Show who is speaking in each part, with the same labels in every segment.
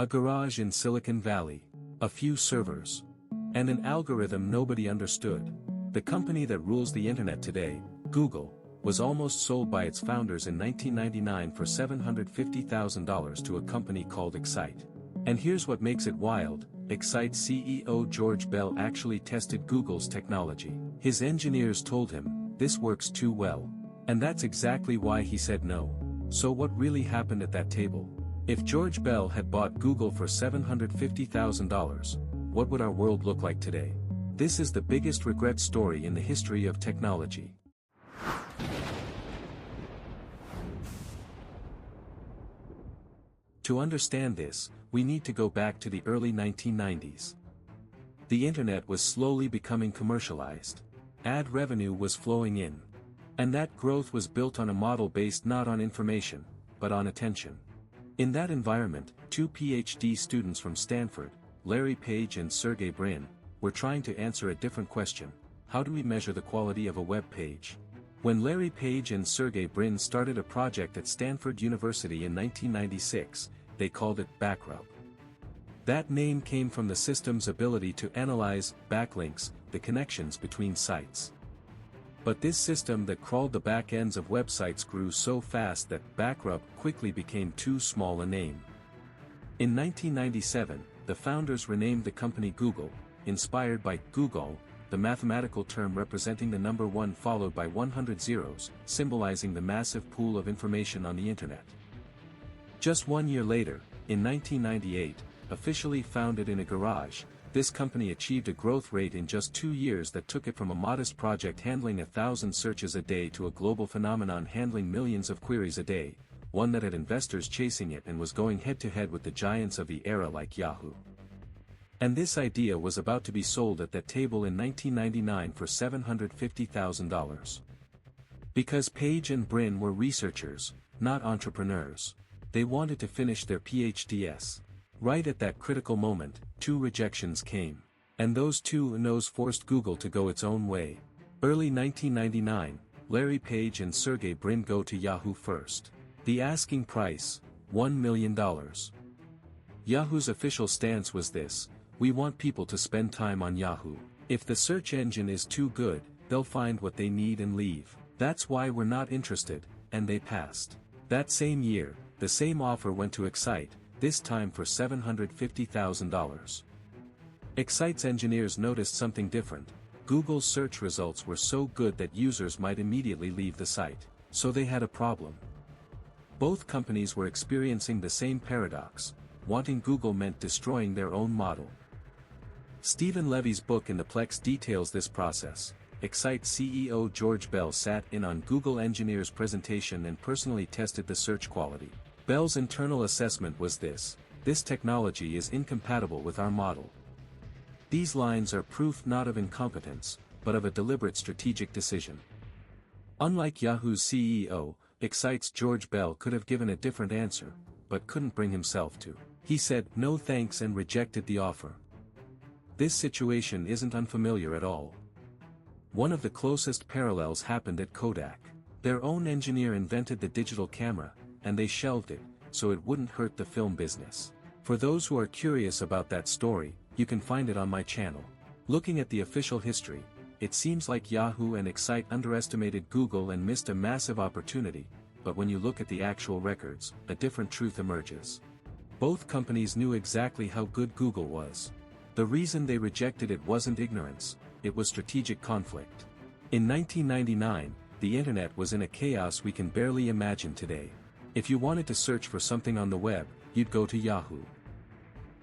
Speaker 1: A garage in Silicon Valley. A few servers. And an algorithm nobody understood. The company that rules the internet today, Google, was almost sold by its founders in 1999 for $750,000 to a company called Excite. And here's what makes it wild, Excite CEO George Bell actually tested Google's technology. His engineers told him, "This works too well." And that's exactly why he said no. So what really happened at that table? If George Bell had bought Google for $750,000, what would our world look like today? This is the biggest regret story in the history of technology. To understand this, we need to go back to the early 1990s. The internet was slowly becoming commercialized. Ad revenue was flowing in. And that growth was built on a model based not on information, but on attention. In that environment, two PhD students from Stanford, Larry Page and Sergey Brin, were trying to answer a different question: how do we measure the quality of a web page? When Larry Page and Sergey Brin started a project at Stanford University in 1996, they called it Backrub. That name came from the system's ability to analyze backlinks, the connections between sites. But this system that crawled the back ends of websites grew so fast that Backrub quickly became too small a name. In 1997, the founders renamed the company Google, inspired by Google, the mathematical term representing the number 1 followed by 100 zeros, symbolizing the massive pool of information on the internet. Just 1 year later, in 1998, officially founded in a garage, this company achieved a growth rate in just 2 years that took it from a modest project handling 1,000 searches a day to a global phenomenon handling millions of queries a day, one that had investors chasing it and was going head-to-head with the giants of the era like Yahoo. And this idea was about to be sold at that table in 1999 for $750,000. Because Page and Brin were researchers, not entrepreneurs. They wanted to finish their PhDs. Right at that critical moment, 2 rejections came. And those 2 no's forced Google to go its own way. Early 1999, Larry Page and Sergey Brin go to Yahoo first. The asking price, $1 million. Yahoo's official stance was this: we want people to spend time on Yahoo. If the search engine is too good, they'll find what they need and leave. That's why we're not interested, and they passed. That same year, the same offer went to Excite, this time for $750,000. Excite's engineers noticed something different. Google's search results were so good that users might immediately leave the site. So they had a problem. Both companies were experiencing the same paradox. Wanting Google meant destroying their own model. Stephen Levy's book In the Plex details this process. Excite CEO George Bell sat in on Google engineers' presentation and personally tested the search quality. Bell's internal assessment was this: this technology is incompatible with our model. These lines are proof not of incompetence, but of a deliberate strategic decision. Unlike Yahoo's CEO, Excite's George Bell could have given a different answer, but couldn't bring himself to. He said no thanks and rejected the offer. This situation isn't unfamiliar at all. One of the closest parallels happened at Kodak. Their own engineer invented the digital camera, and they shelved it, so it wouldn't hurt the film business. For those who are curious about that story, you can find it on my channel. Looking at the official history, it seems like Yahoo and Excite underestimated Google and missed a massive opportunity, but when you look at the actual records, a different truth emerges. Both companies knew exactly how good Google was. The reason they rejected it wasn't ignorance, it was strategic conflict. In 1999, the internet was in a chaos we can barely imagine today. If you wanted to search for something on the web, you'd go to Yahoo.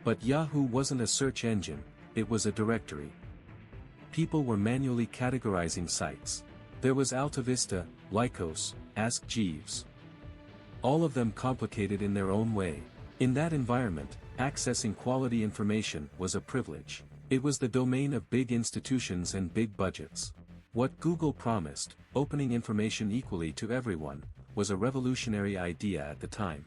Speaker 1: But Yahoo wasn't a search engine, it was a directory. People were manually categorizing sites. There was AltaVista, Lycos, Ask Jeeves. All of them complicated in their own way. In that environment, accessing quality information was a privilege. It was the domain of big institutions and big budgets. What Google promised, opening information equally to everyone, was a revolutionary idea at the time.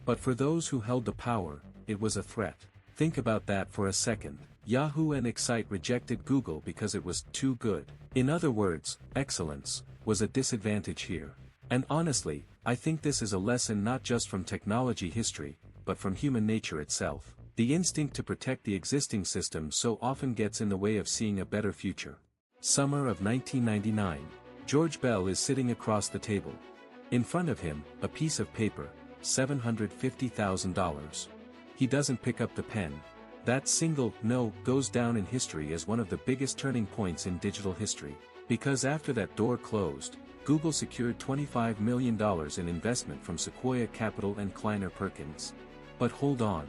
Speaker 1: But for those who held the power, it was a threat. Think about that for a second. Yahoo and Excite rejected Google because it was too good. In other words, excellence was a disadvantage here. And honestly, I think this is a lesson not just from technology history, but from human nature itself. The instinct to protect the existing system so often gets in the way of seeing a better future. Summer of 1999. George Bell is sitting across the table. In front of him, a piece of paper, $750,000. He doesn't pick up the pen. That single "no" goes down in history as one of the biggest turning points in digital history. Because after that door closed, Google secured $25 million in investment from Sequoia Capital and Kleiner Perkins. But hold on.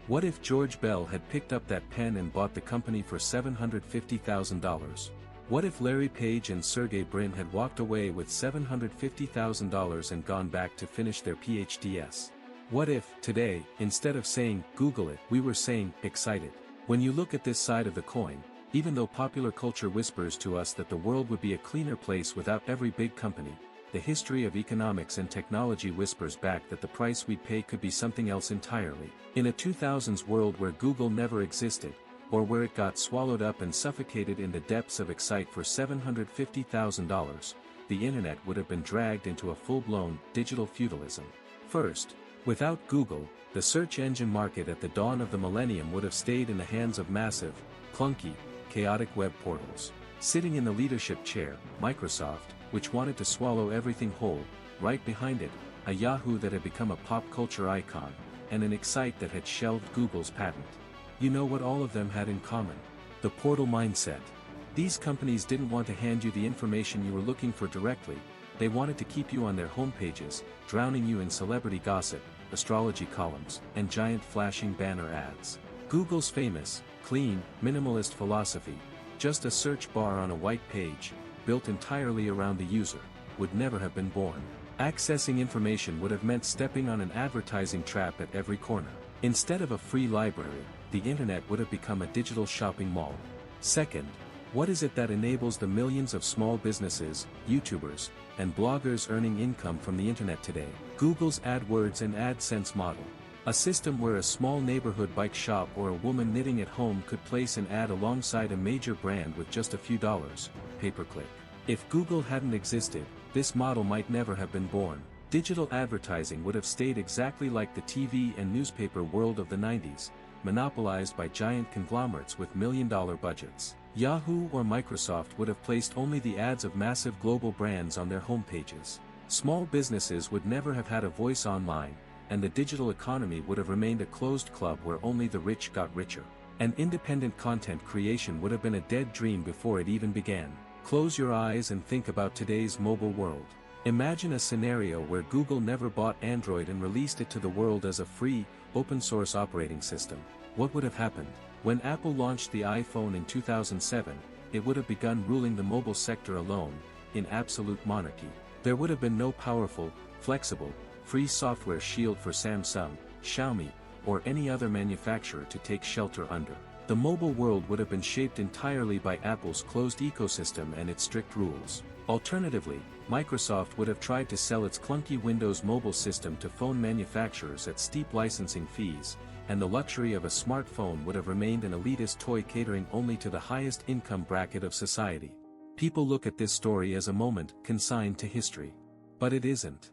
Speaker 1: What if George Bell had picked up that pen and bought the company for $750,000? What if Larry Page and Sergey Brin had walked away with $750,000 and gone back to finish their PhDs? What if, today, instead of saying, "Google it," we were saying, "Excited"? When you look at this side of the coin, even though popular culture whispers to us that the world would be a cleaner place without every big company, the history of economics and technology whispers back that the price we'd pay could be something else entirely. In a 2000s world where Google never existed, or where it got swallowed up and suffocated in the depths of Excite for $750,000, the internet would have been dragged into a full-blown digital feudalism. First, without Google, the search engine market at the dawn of the millennium would have stayed in the hands of massive, clunky, chaotic web portals. Sitting in the leadership chair, Microsoft, which wanted to swallow everything whole, right behind it, a Yahoo that had become a pop culture icon, and an Excite that had shelved Google's patent. You know what all of them had in common? The portal mindset. These companies didn't want to hand you the information you were looking for directly, they wanted to keep you on their homepages, drowning you in celebrity gossip, astrology columns, and giant flashing banner ads. Google's famous, clean, minimalist philosophy, just a search bar on a white page, built entirely around the user, would never have been born. Accessing information would have meant stepping on an advertising trap at every corner. Instead of a free library, the internet would have become a digital shopping mall. Second, what is it that enables the millions of small businesses, YouTubers, and bloggers earning income from the internet today? Google's AdWords and AdSense model. A system where a small neighborhood bike shop or a woman knitting at home could place an ad alongside a major brand with just a few dollars, pay-per-click. If Google hadn't existed, this model might never have been born. Digital advertising would have stayed exactly like the TV and newspaper world of the 90s, monopolized by giant conglomerates with million-dollar budgets. Yahoo or Microsoft would have placed only the ads of massive global brands on their homepages. Small businesses would never have had a voice online, and the digital economy would have remained a closed club where only the rich got richer. And independent content creation would have been a dead dream before it even began. Close your eyes and think about today's mobile world. Imagine a scenario where Google never bought Android and released it to the world as a free, open-source operating system. What would have happened? When Apple launched the iPhone in 2007, it would have begun ruling the mobile sector alone, in absolute monarchy. There would have been no powerful, flexible, free software shield for Samsung, Xiaomi, or any other manufacturer to take shelter under. The mobile world would have been shaped entirely by Apple's closed ecosystem and its strict rules. Alternatively, Microsoft would have tried to sell its clunky Windows mobile system to phone manufacturers at steep licensing fees, and the luxury of a smartphone would have remained an elitist toy catering only to the highest income bracket of society. People look at this story as a moment consigned to history. But it isn't.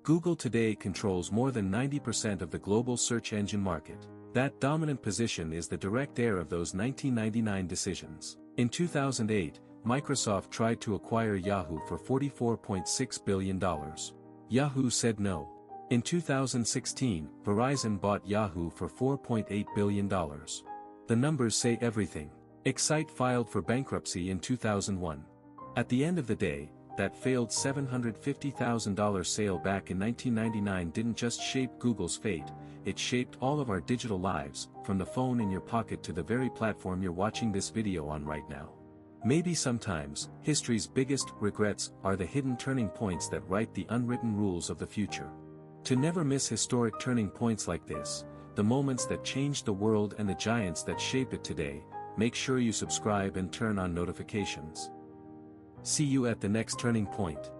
Speaker 1: Google today controls more than 90% of the global search engine market. That dominant position is the direct heir of those 1999 decisions. In 2008, Microsoft tried to acquire Yahoo for $44.6 billion. Yahoo said no. In 2016, Verizon bought Yahoo for $4.8 billion. The numbers say everything. Excite filed for bankruptcy in 2001. At the end of the day, that failed $750,000 sale back in 1999 didn't just shape Google's fate, it shaped all of our digital lives, from the phone in your pocket to the very platform you're watching this video on right now. Maybe sometimes, history's biggest regrets are the hidden turning points that write the unwritten rules of the future. To never miss historic turning points like this, the moments that change the world and the giants that shape it today, make sure you subscribe and turn on notifications. See you at the next turning point.